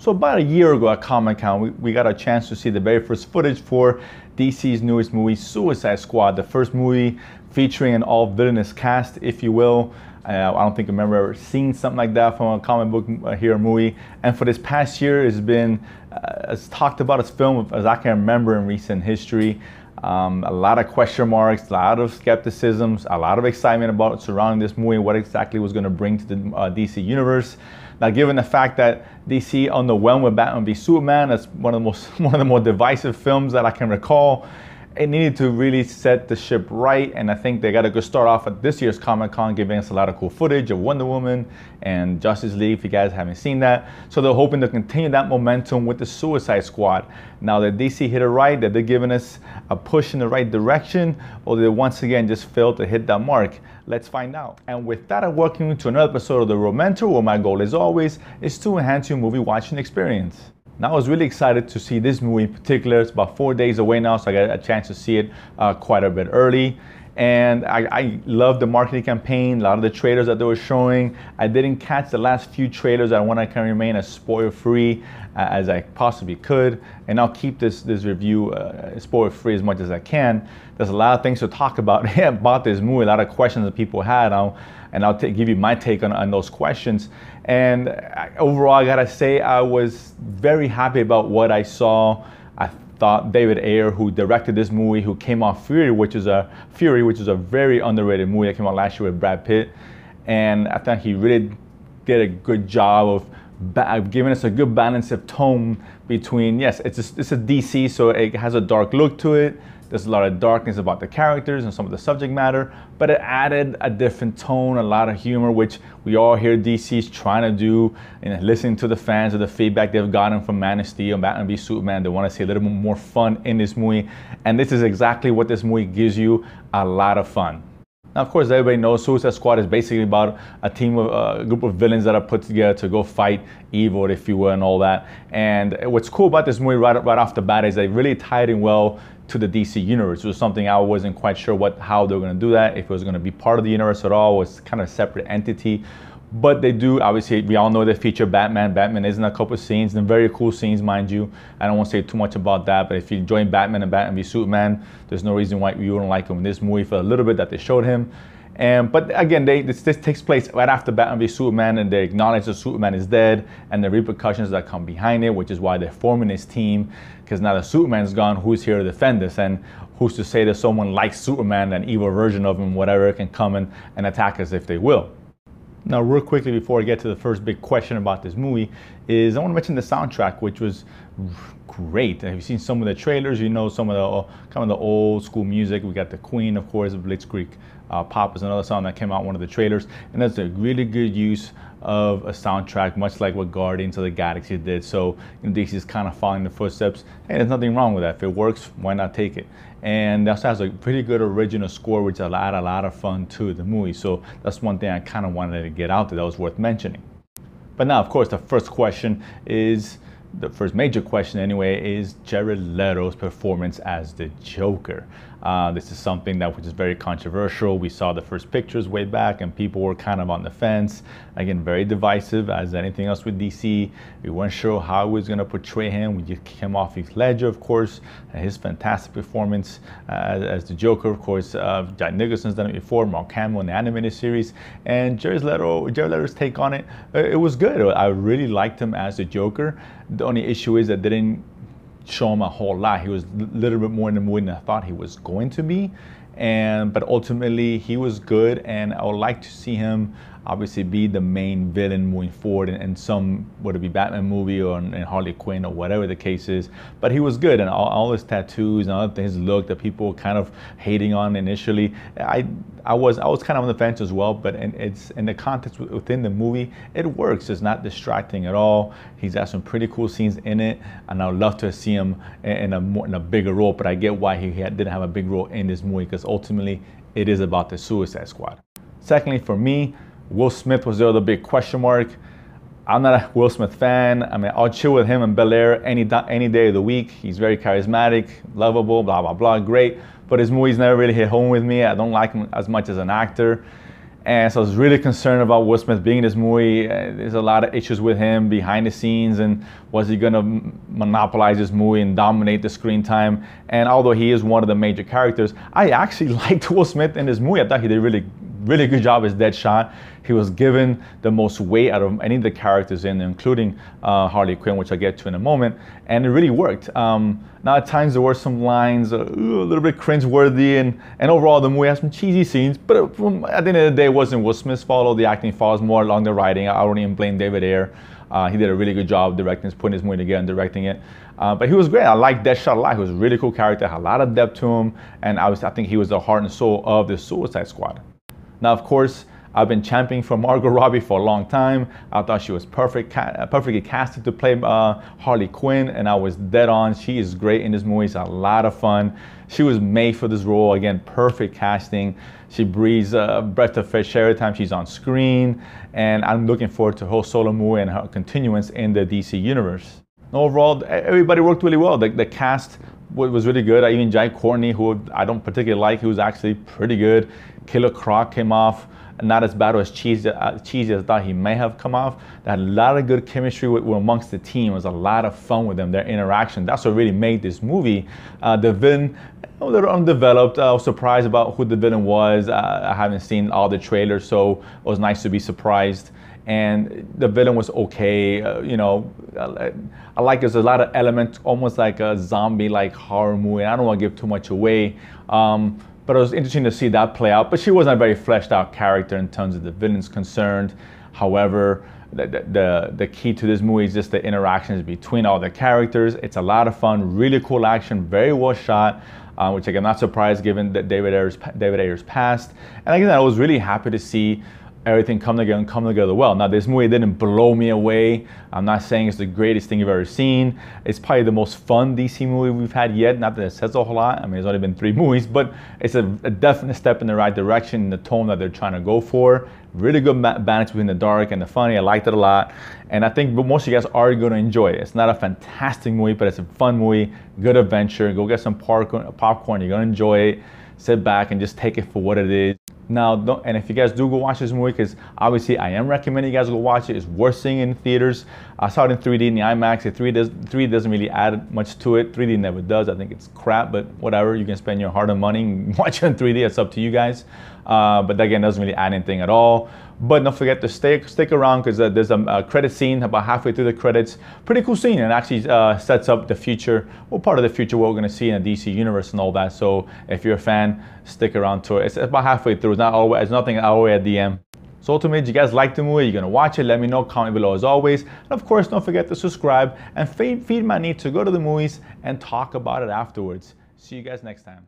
So about a year ago at Comic-Con, we got a chance to see the very first footage for DC's newest movie, Suicide Squad, the first movie featuring an all-villainous cast, if you will. I don't think I remember ever seeing something like that from a comic book hero movie. And for this past year, it's been as talked about as film as I can remember in recent history. A lot of question marks, a lot of skepticisms, a lot of excitement about surrounding this movie, what exactly was going to bring to the DC universe. Now, given the fact that DC underwhelmed with Batman v Superman, that's one of the more divisive films that I can recall, it needed to really set the ship right, and I think they got a good start off at this year's Comic-Con, giving us a lot of cool footage of Wonder Woman and Justice League, if you guys haven't seen that. So they're hoping to continue that momentum with the Suicide Squad. Now that DC hit it right, that they're giving us a push in the right direction, or they once again just failed to hit that mark. Let's find out. And with that, I welcome you to another episode of The Road Mentor, where my goal, as always, is to enhance your movie watching experience. Now, I was really excited to see this movie in particular. It's about 4 days away now, so I got a chance to see it quite a bit early. And I love the marketing campaign, a lot of the trailers that they were showing. I didn't catch the last few trailers. I want to kind of remain as spoiler-free as I possibly could. And I'll keep this review spoiler-free as much as I can. There's a lot of things to talk about about this movie, a lot of questions that people had. I'll give you my take on those questions. And overall, I gotta say, I was very happy about what I saw. I thought David Ayer, who directed this movie, who came off Fury, which is a very underrated movie that came out last year with Brad Pitt, and I thought he really did a good job of giving us a good balance of tone between, yes, it's a DC, so it has a dark look to it. There's a lot of darkness about the characters and some of the subject matter, but it added a different tone, a lot of humor, which we all hear DC's trying to do. And listening to the fans of the feedback they've gotten from Man of Steel and Batman v Superman, they want to see a little bit more fun in this movie. And this is exactly what this movie gives you, a lot of fun. Now, of course, everybody knows Suicide Squad is basically about a group of villains that are put together to go fight evil, if you will, and all that. And what's cool about this movie right off the bat is they really tied in well to the DC universe. It was something I wasn't quite sure how they were going to do that, if it was going to be part of the universe at all, or it's kind of a separate entity. But they do, obviously, we all know they feature Batman. Batman is in a couple of scenes, and very cool scenes, mind you. I don't want to say too much about that, but if you enjoy Batman and Batman v Superman, there's no reason why you wouldn't like him in this movie for a little bit that they showed him. But again, this takes place right after Batman v Superman, and they acknowledge that Superman is dead and the repercussions that come behind it, which is why they're forming this team, because now that Superman's gone, who's here to defend us? And who's to say that someone like Superman, an evil version of him, whatever, can come and attack us if they will. Now, real quickly before I get to the first big question about this movie, I want to mention the soundtrack, which was great. If you've seen some of the trailers, you know some of the kind of the old school music. We got the Queen, of course, Blitzkrieg Pop is another song that came out in one of the trailers, and that's a really good use of a soundtrack, much like what Guardians of the Galaxy did. So DC's kind of following the footsteps. Hey, there's nothing wrong with that. If it works, why not take it? And that also has a pretty good original score, which added a lot of fun to the movie. So that's one thing I kind of wanted to get out there that was worth mentioning. But now, of course, the first major question anyway, is Jared Leto's performance as the Joker. This is something which is very controversial. We saw the first pictures way back and people were kind of on the fence. Again, very divisive as anything else with DC. We weren't sure how he was going to portray him. We just came off Heath Ledger, of course, and his fantastic performance as the Joker, of course. Jack Nicholson's done it before, Mark Hamill in the animated series, and Jared Leto's take on it, it was good. I really liked him as the Joker. The only issue is that they didn't show him a whole lot. He was a little bit more in the movie than I thought he was going to be. But ultimately he was good, and I would like to see him obviously be the main villain moving forward in some, whether it be Batman movie or in Harley Quinn or whatever the case is. But he was good, and all his tattoos and other things, his look that people were kind of hating on initially, I was kind of on the fence as well. But it's in the context within the movie, it works. It's not distracting at all. He's got some pretty cool scenes in it, and I would love to see him in a bigger role. But I get why he didn't have a big role in this movie, because ultimately it is about the Suicide Squad. Secondly, for me, Will Smith was the other big question mark. I'm not a Will Smith fan. I mean, I'll chill with him in Bel-Air any day of the week. He's very charismatic, lovable, blah, blah, blah, great. But his movies never really hit home with me. I don't like him as much as an actor. And so I was really concerned about Will Smith being in this movie. There's a lot of issues with him behind the scenes, and was he gonna monopolize this movie and dominate the screen time? And although he is one of the major characters, I actually liked Will Smith in this movie. I thought he did a really good job as Deadshot. He was given the most weight out of any of the characters in there, including Harley Quinn, which I'll get to in a moment, and it really worked. Now at times there were some lines a little bit cringe-worthy, and overall the movie has some cheesy scenes, but at the end of the day it wasn't Will Smith's fault, or the acting falls more along the writing. I don't even blame David Ayer. He did a really good job directing, putting his movie together and directing it. But he was great. I liked Deadshot a lot. He was a really cool character, had a lot of depth to him, and I think he was the heart and soul of the Suicide Squad. Now, of course, I've been championing for Margot Robbie for a long time. I thought she was perfectly casted to play Harley Quinn, and I was dead on. She is great in this movie. It's a lot of fun. She was made for this role. Again, perfect casting. She breathes a breath of fresh air every time she's on screen, and I'm looking forward to her solo movie and her continuance in the DC universe. Overall, everybody worked really well. The cast was really good. I even Jai Courtney, who I don't particularly like, he was actually pretty good. Killer Croc came off not as bad or as cheesy as I thought he may have come off. They had a lot of good chemistry amongst the team. It was a lot of fun with them, their interaction. That's what really made this movie. The villain, a little undeveloped. I was surprised about who the villain was. I haven't seen all the trailers, so it was nice to be surprised. And the villain was okay. You know, I like there's a lot of elements, almost like a zombie-like horror movie. I don't want to give too much away. But it was interesting to see that play out. But she wasn't a very fleshed out character in terms of the villains concerned. However, the key to this movie is just the interactions between all the characters. It's a lot of fun, really cool action, very well shot, which I'm not surprised given that David Ayer's past. And again, I was really happy to see everything come together well. Now, this movie didn't blow me away. I'm not saying it's the greatest thing you've ever seen. It's probably the most fun DC movie we've had yet. Not that it says a whole lot. I mean, it's only been 3 movies, but it's a definite step in the right direction in the tone that they're trying to go for. Really good balance between the dark and the funny. I liked it a lot. And I think most of you guys are going to enjoy it. It's not a fantastic movie, but it's a fun movie, good adventure. Go get some popcorn. You're going to enjoy it. Sit back and just take it for what it is. Now, and if you guys do go watch this movie, because obviously I am recommending you guys go watch it. It's worth seeing in theaters. I saw it in 3D in the IMAX. 3D doesn't really add much to it. 3D never does. I think it's crap, but whatever. You can spend your hard-earned money and watch it in 3D. It's up to you guys. But again, doesn't really add anything at all. But don't forget to stick around, because there's a credit scene about halfway through the credits. Pretty cool scene, and actually sets up the future, or part of the future, what we're going to see in the DC universe and all that. So if you're a fan, stick around to it. It's about halfway through. It's nothing all the way at the end. So ultimately, if you guys like the movie, you're going to watch it, let me know, comment below as always. And of course, don't forget to subscribe and feed my need to go to the movies and talk about it afterwards. See you guys next time.